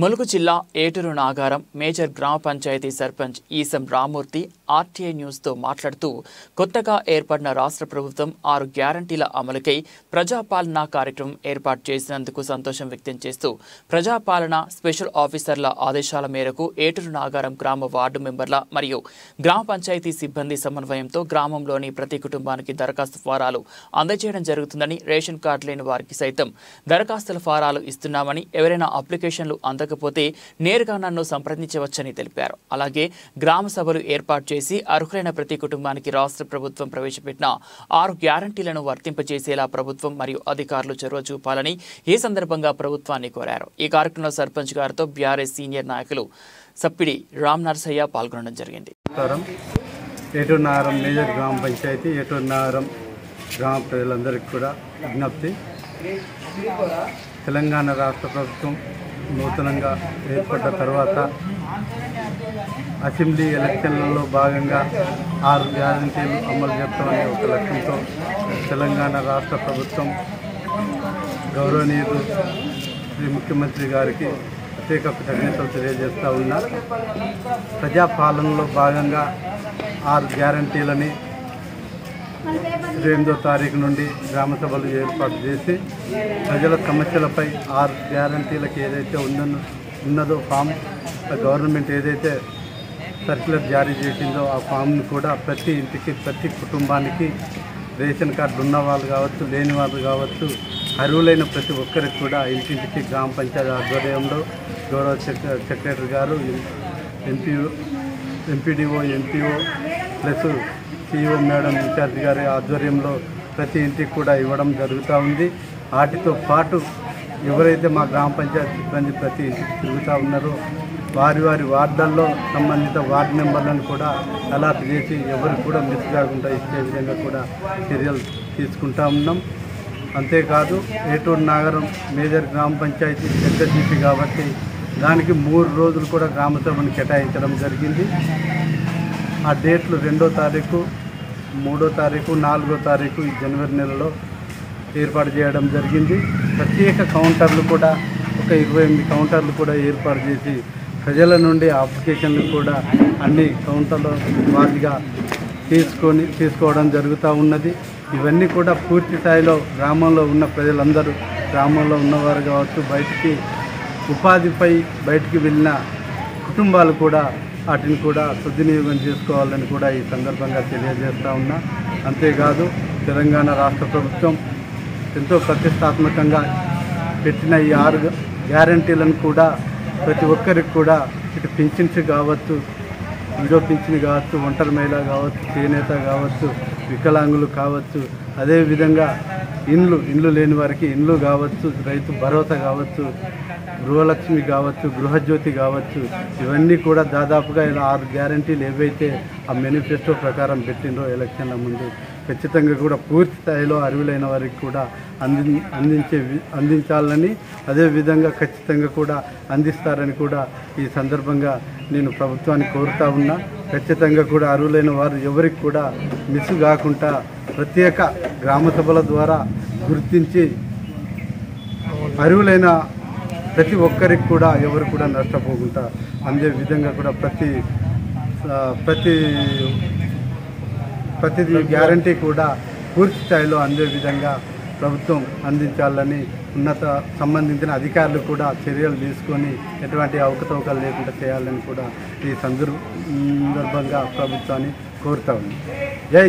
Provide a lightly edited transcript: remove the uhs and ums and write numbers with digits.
ములుగు జిల్లా ఏటూరు నాగారం మేజర్ గ్రామ పంచాయతీ సర్పంచ్ ఈసం రామూర్తి ఆర్టీఐ న్యూస్తో మాట్లాడుతూ కొత్తగా ఏర్పడిన రాష్ట్ర ప్రభుత్వం 6 గ్యారంటీల అమలుకై ప్రజాపాలన కార్యక్రమం ఏర్పాటు చేసినందుకు సంతోషం వ్యక్తం చేస్తూ ప్రజాపాలన స్పెషల్ ఆఫీసర్ల ఆదేశాల మేరకు ఏటూరు నాగారం గ్రామ వార్డు మెంబర్ల మరియు గ్రామ పంచాయతీ సిబ్బంది సమన్వయంతో గ్రామంలోని ప్రతి కుటుంబానికి దరఖాస్తు ఫారాలు అందజేయడం జరుగుతుందని రేషన్ కార్డు లేని వారికి సైతం దరఖాస్తుల ఫారాలు ఇస్తున్నామని ఎవరైనా అప్లికేషన్లు అందకపోతే నేరుగా నన్ను సంప్రదించవచ్చని తెలిపారు. అలాగే గ్రామ సభలు ఏర్పాటు చేసి అర్హులైన ప్రతి కుటుంబానికి రాష్ట్ర ప్రభుత్వం ప్రవేశపెట్టిన 6 గ్యారంటీలను వర్తింపజేసేలా ప్రభుత్వం మరియు అధికారులు చొరవ చూపాలని ఈ సందర్భంగా ప్రభుత్వాన్ని కోరారు. ఈ కార్యక్రమంలో సర్పంచ్ గారితో బీఆర్ఎస్ సీనియర్ నాయకులు సప్పిడి రామ్ నరసయ్య పాల్గొనడం జరిగింది. ఏటూరు నాగారం మేజర్ గ్రామ పంచాయతీ ఏటూరు నాగారం గ్రామ ప్రజలందరికీ కూడా విజ్ఞప్తి. తెలంగాణ రాష్ట్ర ప్రభుత్వం నూతనంగా ఏర్పడ్డ తర్వాత అసెంబ్లీ ఎలక్షన్లలో భాగంగా 6 గ్యారంటీలు అమలు చేస్తామనే ఒక లక్ష్యంతో తెలంగాణ రాష్ట్ర ప్రభుత్వం గౌరవనీయులు శ్రీ ముఖ్యమంత్రి గారికి ప్రత్యేక కృతజ్ఞతలు తెలియజేస్తూ ఉన్నారు. ప్రజాపాలనలో భాగంగా 6 గ్యారంటీలని 28వ తారీఖు నుండి గ్రామ సభలు ఏర్పాటు చేసి ప్రజల సమస్యలపై 6 గ్యారంటీలకు ఏదైతే ఉన్నదో ఫామ్ గవర్నమెంట్ ఏదైతే సర్క్యులర్ జారీ చేసిందో ఆ ఫామ్ను కూడా ప్రతి ఇంటికి ప్రతి కుటుంబానికి రేషన్ కార్డు ఉన్న వాళ్ళు కావచ్చు లేని వాళ్ళు కావచ్చు అర్హులైన ప్రతి ఒక్కరికి కూడా ఇంటింటికి గ్రామ పంచాయతీ ఆధ్వర్యంలో గౌరవ సెక్రటరీ గారు MPDO MPO plus CEO madam incharge గారి ఆధ్వర్యంలో ప్రతి ఇంటికి కూడా ఇవ్వడం జరుగుతూ ఉంది. వాటితో పాటు ఎవరైతే మా గ్రామ పంచాయతీ సిబ్బంది ప్రతి ఇంటికి తిరుగుతూ ఉన్నారో వారి వార్డుల్లో సంబంధిత వార్డు మెంబర్లను కూడా అలాట్ చేసి ఎవరికి కూడా మిస్ కాకుండా ఇచ్చే విధంగా కూడా చర్యలు తీసుకుంటా ఉన్నాం. అంతేకాదు ఏటూరు నాగారం మేజర్ గ్రామ పంచాయతీ పెద్ద జీపీ కాబట్టి దానికి 3 రోజులు కూడా గ్రామ సభను కేటాయించడం జరిగింది. ఆ డేట్లు 2వ తారీఖు 3వ తారీఖు 4వ తారీఖు ఈ జనవరి నెలలో ఏర్పాటు చేయడం జరిగింది. ప్రత్యేక కౌంటర్లు కూడా ఒక 28 కౌంటర్లు కూడా ఏర్పాటు చేసి ప్రజల నుండి అప్లికేషన్లు కూడా అన్ని కౌంటర్ల వారీగా తీసుకోవడం జరుగుతూ ఉన్నది. ఇవన్నీ కూడా పూర్తి స్థాయిలో గ్రామంలో ఉన్న ప్రజలందరూ గ్రామంలో ఉన్నవారు కావచ్చు బయటికి ఉపాధిపై బయటికి వెళ్ళిన కుటుంబాలు కూడా వాటిని కూడా సద్వినియోగం చేసుకోవాలని కూడా ఈ సందర్భంగా తెలియజేస్తూ ఉన్నా. అంతేకాదు తెలంగాణ రాష్ట్ర ప్రభుత్వం ఎంతో ప్రతిష్టాత్మకంగా పెట్టిన ఈ 6 గ్యారంటీలను కూడా ప్రతి ఒక్కరికి కూడా ఇటు పింఛన్స్ కావచ్చు విడో పింఛన్ కావచ్చు ఒంటరి మహిళ కావచ్చు చేనేత కావచ్చు వికలాంగులు కావచ్చు అదేవిధంగా ఇండ్లు లేని వారికి ఇండ్లు కావచ్చు రైతు భరోసా కావచ్చు గృహలక్ష్మి కావచ్చు గృహజ్యోతి కావచ్చు ఇవన్నీ కూడా దాదాపుగా 6 గ్యారంటీలు ఏవైతే ఆ మేనిఫెస్టో ప్రకారం పెట్టినరో ఎలక్షన్ల ముందు ఖచ్చితంగా కూడా పూర్తి స్థాయిలో అర్హులైన వారికి కూడా అందించాలని అదేవిధంగా ఖచ్చితంగా కూడా అందిస్తారని కూడా ఈ సందర్భంగా నేను ప్రభుత్వాన్ని కోరుతా ఉన్నా. ఖచ్చితంగా కూడా అర్హులైన వారు ఎవరికి కూడా మిస్ కాకుండా ప్రత్యేక గ్రామ సభల ద్వారా గుర్తించి అర్హులైన ప్రతి ఒక్కరికి కూడా ఎవరు కూడా నష్టపోకుండా అందే విధంగా కూడా ప్రతి గ్యారంటీ కూడా పూర్తి స్థాయిలో అందే విధంగా ప్రభుత్వం అందించాలని సంబంధించిన అధికారులు కూడా చర్యలు తీసుకొని ఎటువంటి అవకతవకలు లేకుండా చేయాలని కూడా ఈ సందర్భంగా ప్రభుత్వాన్ని కోరుతా ఉంది. జై